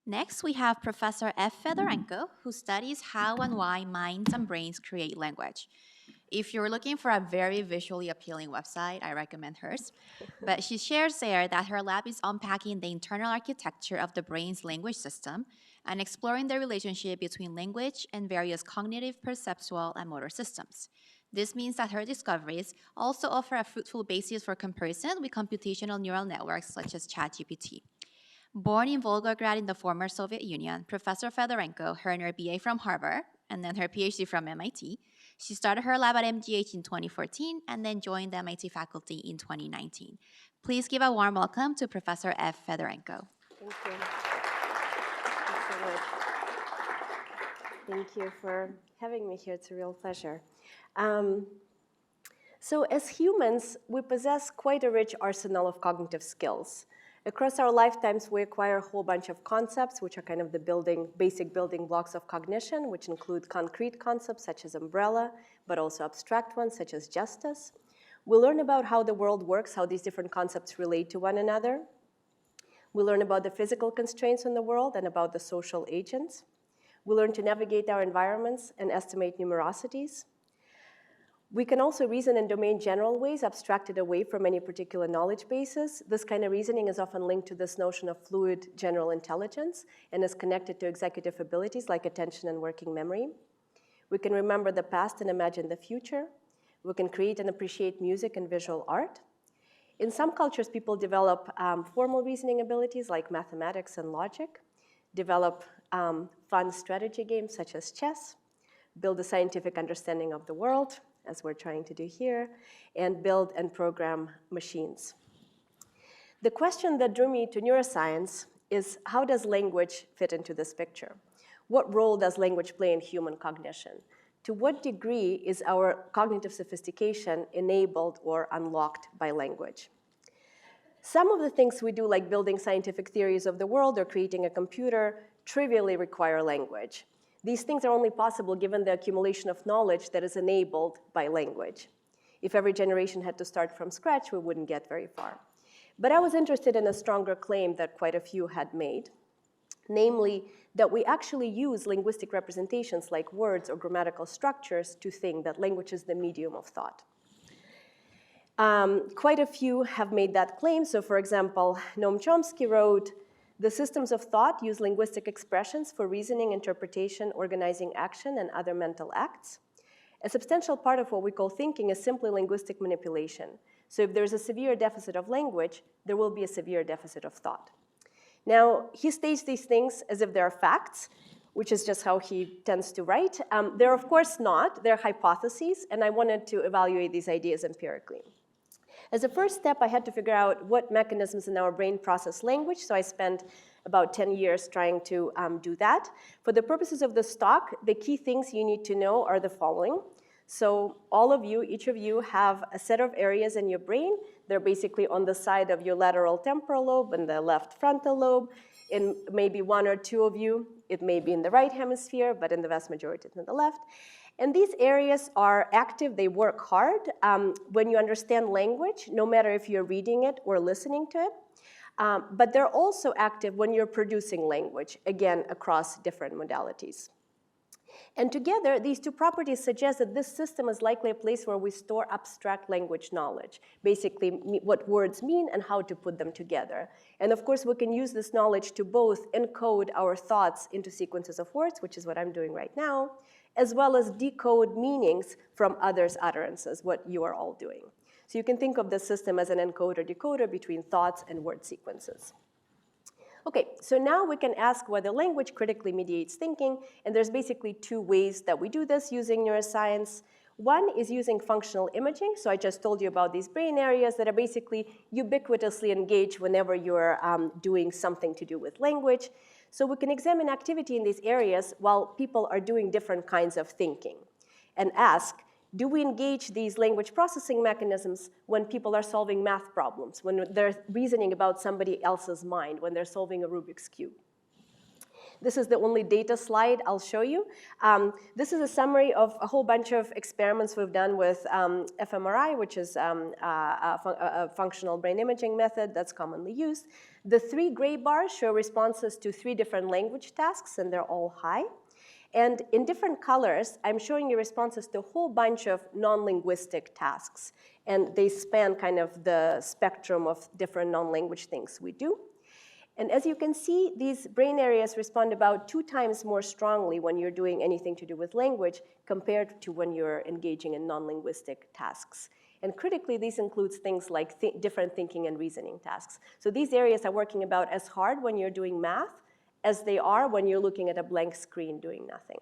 Next, we have Professor Ev Federenko, who studies how and why minds and brains create language. If you're looking for a very visually appealing website, I recommend hers. But she shares there that her lab is unpacking the internal architecture of the brain's language system and exploring the relationship between language and various cognitive, perceptual, and motor systems. This means that her discoveries also offer a fruitful basis for comparison with computational neural networks such as ChatGPT. Born in Volgograd in the former Soviet Union, Professor Fedorenko earned her BA from Harvard and then her PhD from MIT. She started her lab at MGH in 2014 and then joined the MIT faculty in 2019. Please give a warm welcome to Professor Ev Fedorenko. Thank you. Thanks so much. Thank you for having me here. It's a real pleasure. So as humans, we possess quite a rich arsenal of cognitive skills. Across our lifetimes, we acquire a whole bunch of concepts, which are kind of the basic building blocks of cognition, which include concrete concepts such as umbrella, but also abstract ones such as justice. We learn about how the world works, how these different concepts relate to one another. We learn about the physical constraints in the world and about the social agents. We learn to navigate our environments and estimate numerosities. We can also reason in domain general ways, abstracted away from any particular knowledge bases. This kind of reasoning is often linked to this notion of fluid general intelligence and is connected to executive abilities like attention and working memory. We can remember the past and imagine the future. We can create and appreciate music and visual art. In some cultures, people develop formal reasoning abilities like mathematics and logic, develop fun strategy games such as chess, build a scientific understanding of the world, as we're trying to do here, and build and program machines. The question that drew me to neuroscience is, how does language fit into this picture? What role does language play in human cognition? To what degree is our cognitive sophistication enabled or unlocked by language? Some of the things we do, like building scientific theories of the world or creating a computer, trivially require language. These things are only possible given the accumulation of knowledge that is enabled by language. If every generation had to start from scratch, we wouldn't get very far. But I was interested in a stronger claim that quite a few had made, namely that we actually use linguistic representations like words or grammatical structures to think, that language is the medium of thought. Quite a few have made that claim. So for example, Noam Chomsky wrote, "The systems of thought use linguistic expressions for reasoning, interpretation, organizing action, and other mental acts. A substantial part of what we call thinking is simply linguistic manipulation. So if there's a severe deficit of language, there will be a severe deficit of thought." Now, he states these things as if they're facts, which is just how he tends to write. They're of course not. They're hypotheses, and I wanted to evaluate these ideas empirically. As a first step, I had to figure out what mechanisms in our brain process language, so I spent about 10 years trying to do that. For the purposes of this talk, the key things you need to know are the following. So all of you, each of you, have a set of areas in your brain. They're basically on the side of your lateral temporal lobe and the left frontal lobe. In maybe one or two of you, it may be in the right hemisphere, but in the vast majority, it's in the left. And these areas are active, they work hard when you understand language, no matter if you're reading it or listening to it. But they're also active when you're producing language, again, across different modalities. And together, these two properties suggest that this system is likely a place where we store abstract language knowledge, basically what words mean and how to put them together. And of course, we can use this knowledge to both encode our thoughts into sequences of words, which is what I'm doing right now, as well as decode meanings from others' utterances, what you are all doing. So you can think of the system as an encoder-decoder between thoughts and word sequences. Okay, so now we can ask whether language critically mediates thinking, and there's basically two ways that we do this using neuroscience. One is using functional imaging. So I just told you about these brain areas that are basically ubiquitously engaged whenever you're doing something to do with language. So we can examine activity in these areas while people are doing different kinds of thinking and ask, do we engage these language processing mechanisms when people are solving math problems, when they're reasoning about somebody else's mind, when they're solving a Rubik's Cube? This is the only data slide I'll show you. This is a summary of a whole bunch of experiments we've done with fMRI, which is a functional brain imaging method that's commonly used. The 3 gray bars show responses to 3 different language tasks, and they're all high. And in different colors, I'm showing you responses to a whole bunch of non-linguistic tasks. And they span kind of the spectrum of different non-language things we do. And as you can see, these brain areas respond about 2 times more strongly when you're doing anything to do with language compared to when you're engaging in non-linguistic tasks. And critically, this includes things like different thinking and reasoning tasks. So these areas are working about as hard when you're doing math as they are when you're looking at a blank screen doing nothing.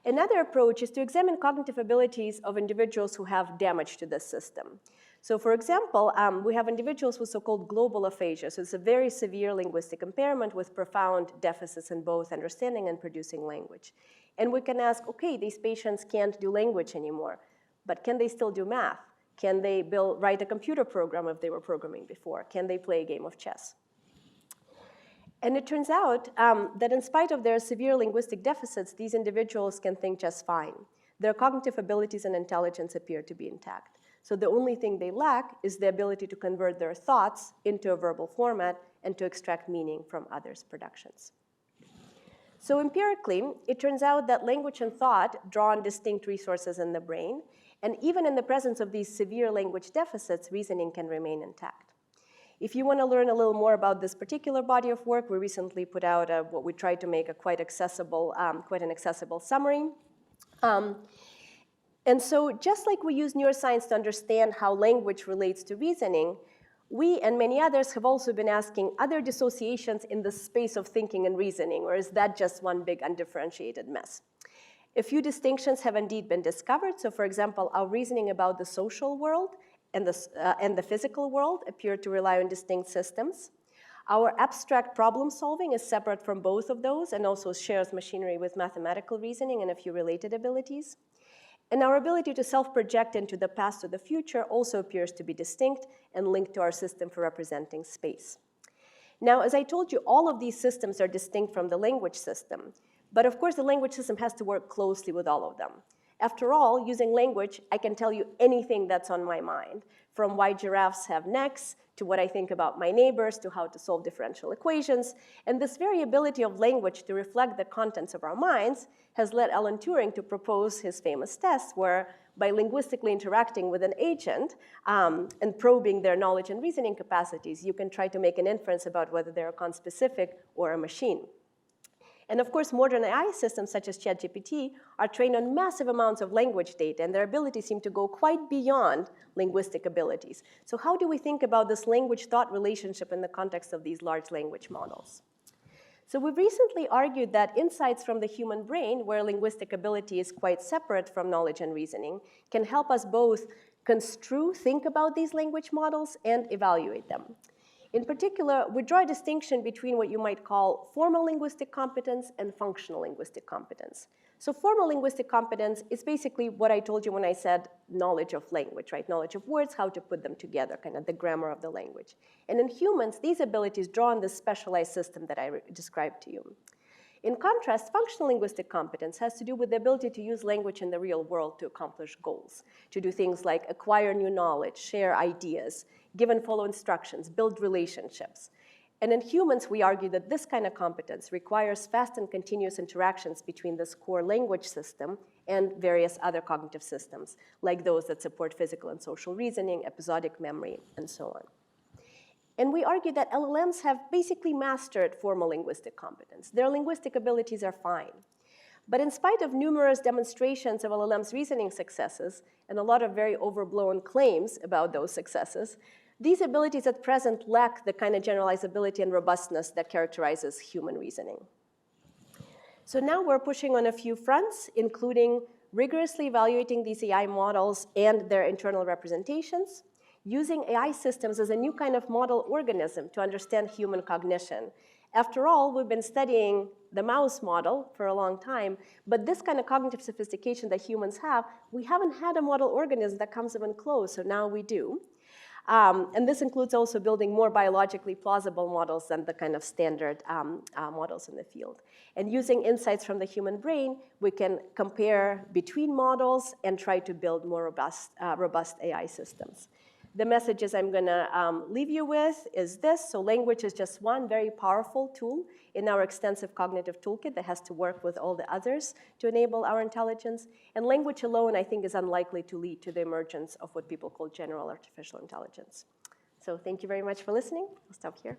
Another approach is to examine cognitive abilities of individuals who have damage to this system. So for example, we have individuals with so-called global aphasia. So it's a very severe linguistic impairment with profound deficits in both understanding and producing language. And we can ask, okay, these patients can't do language anymore, but can they still do math? Can they write a computer program if they were programming before? Can they play a game of chess? And it turns out that in spite of their severe linguistic deficits, these individuals can think just fine. Their cognitive abilities and intelligence appear to be intact. So the only thing they lack is the ability to convert their thoughts into a verbal format and to extract meaning from others' productions. So empirically, it turns out that language and thought draw on distinct resources in the brain. And even in the presence of these severe language deficits, reasoning can remain intact. If you want to learn a little more about this particular body of work, we recently put out what we tried to make a quite an accessible summary. And so just like we use neuroscience to understand how language relates to reasoning, we and many others have also been asking, are there dissociations in the space of thinking and reasoning, or is that just one big undifferentiated mess? A few distinctions have indeed been discovered. So for example, our reasoning about the social world and the physical world appear to rely on distinct systems. Our abstract problem solving is separate from both of those and also shares machinery with mathematical reasoning and a few related abilities. And our ability to self-project into the past or the future also appears to be distinct and linked to our system for representing space. Now, as I told you, all of these systems are distinct from the language system. But of course, the language system has to work closely with all of them. After all, using language, I can tell you anything that's on my mind, from why giraffes have necks, to what I think about my neighbors, to how to solve differential equations. And this very ability of language to reflect the contents of our minds has led Alan Turing to propose his famous test, where by linguistically interacting with an agent and probing their knowledge and reasoning capacities, you can try to make an inference about whether they're a conspecific or a machine. And of course, modern AI systems such as ChatGPT are trained on massive amounts of language data, and their abilities seem to go quite beyond linguistic abilities. So how do we think about this language-thought relationship in the context of these large language models? So we've recently argued that insights from the human brain, where linguistic ability is quite separate from knowledge and reasoning, can help us both think about these language models, and evaluate them. In particular, we draw a distinction between what you might call formal linguistic competence and functional linguistic competence. So formal linguistic competence is basically what I told you when I said knowledge of language, right? Knowledge of words, how to put them together, kind of the grammar of the language. And in humans, these abilities draw on this specialized system that I described to you. In contrast, functional linguistic competence has to do with the ability to use language in the real world to accomplish goals, to do things like acquire new knowledge, share ideas, give and follow instructions, build relationships. And in humans, we argue that this kind of competence requires fast and continuous interactions between this core language system and various other cognitive systems, like those that support physical and social reasoning, episodic memory, and so on. And we argue that LLMs have basically mastered formal linguistic competence. Their linguistic abilities are fine. But in spite of numerous demonstrations of LLMs' reasoning successes and a lot of very overblown claims about those successes, these abilities at present lack the kind of generalizability and robustness that characterizes human reasoning. So now we're pushing on a few fronts, including rigorously evaluating these AI models and their internal representations, using AI systems as a new kind of model organism to understand human cognition. After all, we've been studying the mouse model for a long time, but this kind of cognitive sophistication that humans have, we haven't had a model organism that comes even close, so now we do. And this includes also building more biologically plausible models than the kind of standard models in the field. And using insights from the human brain, we can compare between models and try to build more robust AI systems. The messages I'm going to leave you with is this. So language is just one very powerful tool in our extensive cognitive toolkit that has to work with all the others to enable our intelligence. And language alone, I think, is unlikely to lead to the emergence of what people call general artificial intelligence. So thank you very much for listening. I'll stop here.